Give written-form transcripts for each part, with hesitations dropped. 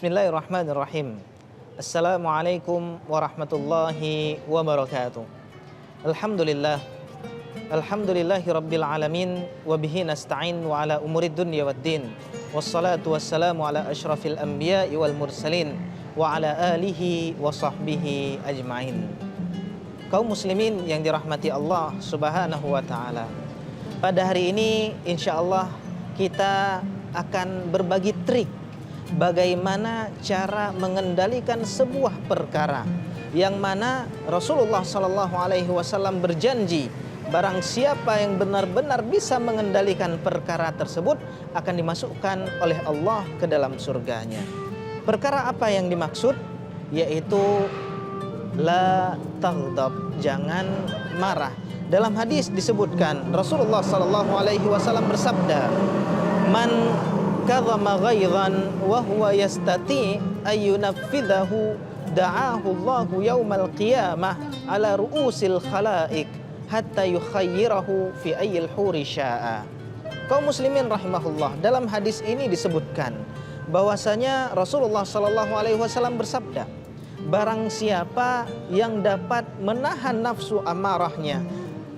Bismillahirrahmanirrahim. Assalamualaikum warahmatullahi wabarakatuh. Alhamdulillah. Alhamdulillahi rabbil alamin. Wabihi nasta'in wa ala umurid dunya waddin. Wassalatu wassalamu ala ashrafil anbiya'i wal mursalin. Wa ala alihi wa sahbihi ajma'in. Kaum muslimin yang dirahmati Allah subhanahu wa ta'ala, pada hari ini insyaallah kita akan berbagi trik bagaimana cara mengendalikan sebuah perkara yang mana Rasulullah Sallallahu Alaihi Wasallam berjanji barang siapa yang benar-benar bisa mengendalikan perkara tersebut akan dimasukkan oleh Allah ke dalam surganya. Perkara apa yang dimaksud? Yaitu la taghdab, jangan marah. Dalam hadis disebutkan Rasulullah Sallallahu Alaihi Wasallam bersabda, man kadhama ghaidhan wa huwa yastati ayyunafidhahu da'ahu Allahu yaumal qiyamah ala ru'usil khalaiq hatta yukhayyirahu fi ayyil huri sya'a. Kaum muslimin rahimahullah, dalam hadis ini disebutkan bahwasanya Rasulullah sallallahu alaihi wasallam bersabda, barang siapa yang dapat menahan nafsu amarahnya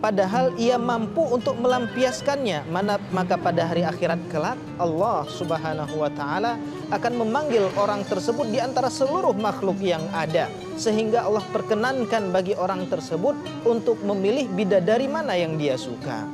padahal ia mampu untuk melampiaskannya, maka pada hari akhirat kelak Allah subhanahu wa ta'ala akan memanggil orang tersebut di antara seluruh makhluk yang ada, sehingga Allah perkenankan bagi orang tersebut untuk memilih bidadari mana yang dia suka.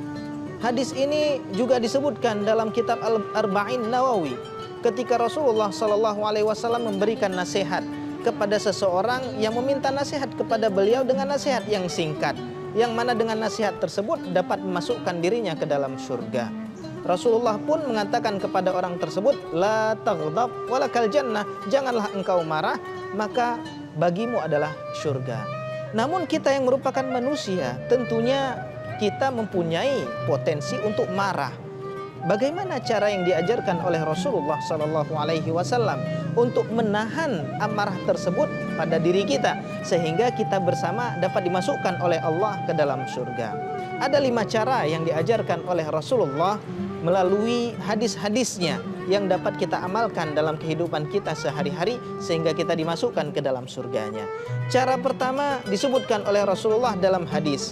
Hadis ini juga disebutkan dalam kitab Al-Arba'in Nawawi ketika Rasulullah sallallahu alaihi wasallam memberikan nasihat kepada seseorang yang meminta nasihat kepada beliau dengan nasihat yang singkat, yang mana dengan nasihat tersebut dapat memasukkan dirinya ke dalam surga. Rasulullah pun mengatakan kepada orang tersebut, la taghdab walakal jannah, janganlah engkau marah, maka bagimu adalah surga. Namun kita yang merupakan manusia, tentunya kita mempunyai potensi untuk marah. Bagaimana cara yang diajarkan oleh Rasulullah Sallallahu Alaihi Wasallam untuk menahan amarah tersebut pada diri kita sehingga kita bersama dapat dimasukkan oleh Allah ke dalam surga? Ada 5 cara yang diajarkan oleh Rasulullah melalui hadis-hadisnya yang dapat kita amalkan dalam kehidupan kita sehari-hari sehingga kita dimasukkan ke dalam surganya. Cara pertama disebutkan oleh Rasulullah dalam hadis,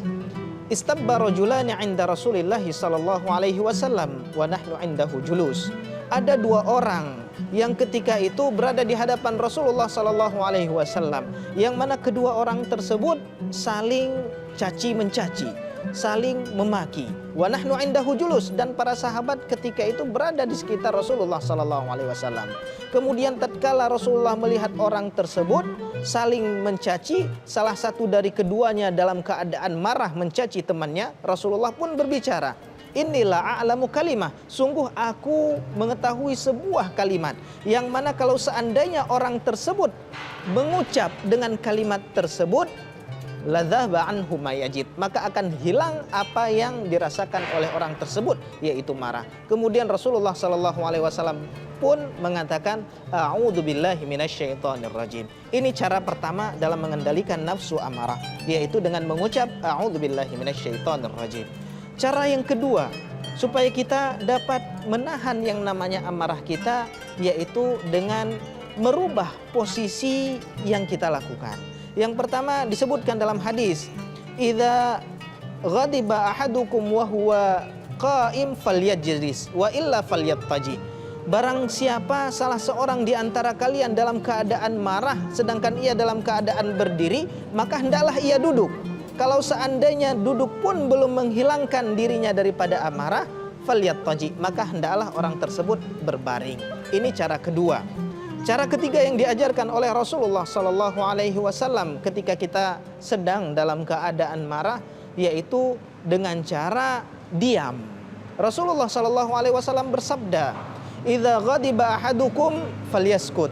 istabba rajulani 'inda Rasulillah sallallahu alaihi wasallam wa nahnu 'indahu julus. Ada 2 orang yang ketika itu berada di hadapan Rasulullah sallallahu alaihi wasallam, yang mana kedua orang tersebut saling caci mencaci, saling memaki. Wa nahnu 'indahu julus, dan para sahabat ketika itu berada di sekitar Rasulullah sallallahu alaihi wasallam. Kemudian tatkala Rasulullah melihat orang tersebut saling mencaci, salah satu dari keduanya dalam keadaan marah mencaci temannya, Rasulullah pun berbicara, inilah a'lamu kalimah, sungguh aku mengetahui sebuah kalimat yang mana kalau seandainya orang tersebut mengucap dengan kalimat tersebut, ladzaba anhu ma yajid, maka akan hilang apa yang dirasakan oleh orang tersebut, yaitu marah. Kemudian Rasulullah sallallahu alaihi wasallam pun mengatakan, a'udzubillahi minasyaitonir rajim. Ini cara pertama dalam mengendalikan nafsu amarah, yaitu dengan mengucap a'udzubillahi minasyaitonir rajim. Cara yang kedua supaya kita dapat menahan yang namanya amarah kita, yaitu dengan merubah posisi yang kita lakukan. Yang pertama disebutkan dalam hadis, idza ghadiba ahadukum wa huwa qa'im falyajlis wa illa falyattaji. Barang siapa salah seorang di antara kalian dalam keadaan marah sedangkan ia dalam keadaan berdiri, maka hendaklah ia duduk. Kalau seandainya duduk pun belum menghilangkan dirinya daripada amarah, falyattaji, maka hendaklah orang tersebut berbaring. Ini cara kedua. Cara ketiga yang diajarkan oleh Rasulullah Sallallahu Alaihi Wasallam ketika kita sedang dalam keadaan marah, yaitu dengan cara diam. Rasulullah Sallallahu Alaihi Wasallam bersabda, idza ghadiba ahadukum falyaskut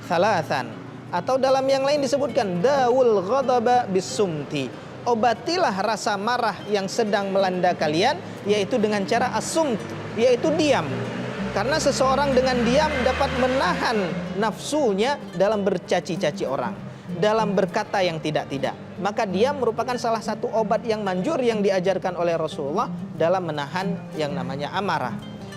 thalathan, atau dalam yang lain disebutkan dawul ghadaba bisumti, obatilah rasa marah yang sedang melanda kalian, yaitu dengan cara as-sumt, yaitu diam. Karena seseorang dengan diam dapat menahan nafsunya dalam bercaci-caci orang, dalam berkata yang tidak-tidak. Maka diam merupakan salah satu obat yang manjur yang diajarkan oleh Rasulullah dalam menahan yang namanya amarah.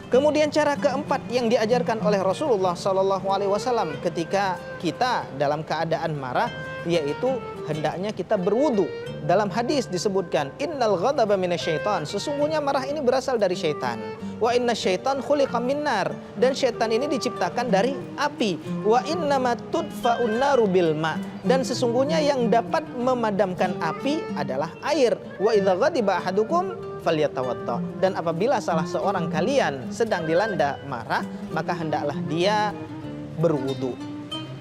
Kemudian cara keempat yang diajarkan oleh Rasulullah SAW ketika kita dalam keadaan marah, yaitu hendaknya kita berwudu. Dalam hadis disebutkan, innal ghadaba minasyaitan, sesungguhnya marah ini berasal dari syaitan. Wa inna syaitan khuliqa min nar, dan syaitan ini diciptakan dari api. Wa innama tudfa'un naru bil ma, dan sesungguhnya yang dapat memadamkan api adalah air. Wa idza ghadiba ahadukum falyatawadda, dan apabila salah seorang kalian sedang dilanda marah, maka hendaklah dia berwudu.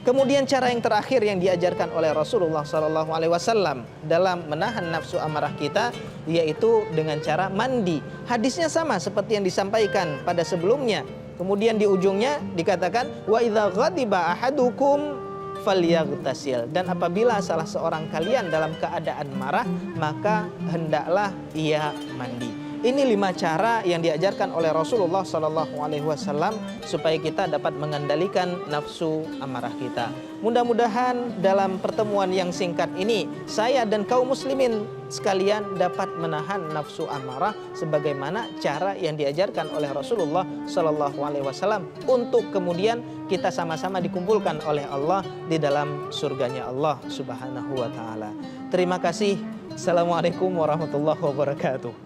Kemudian cara yang terakhir yang diajarkan oleh Rasulullah SAW dalam menahan nafsu amarah kita, yaitu dengan cara mandi. Hadisnya sama seperti yang disampaikan pada sebelumnya. Kemudian di ujungnya dikatakan, wa idza ghadiba ahadukum falyaghtasil, dan apabila salah seorang kalian dalam keadaan marah, maka hendaklah ia mandi. Ini 5 cara yang diajarkan oleh Rasulullah SAW supaya kita dapat mengendalikan nafsu amarah kita. Mudah-mudahan dalam pertemuan yang singkat ini, saya dan kaum muslimin sekalian dapat menahan nafsu amarah sebagaimana cara yang diajarkan oleh Rasulullah SAW, untuk kemudian kita sama-sama dikumpulkan oleh Allah di dalam surganya Allah Subhanahu wa Ta'ala. Terima kasih. Assalamualaikum warahmatullahi wabarakatuh.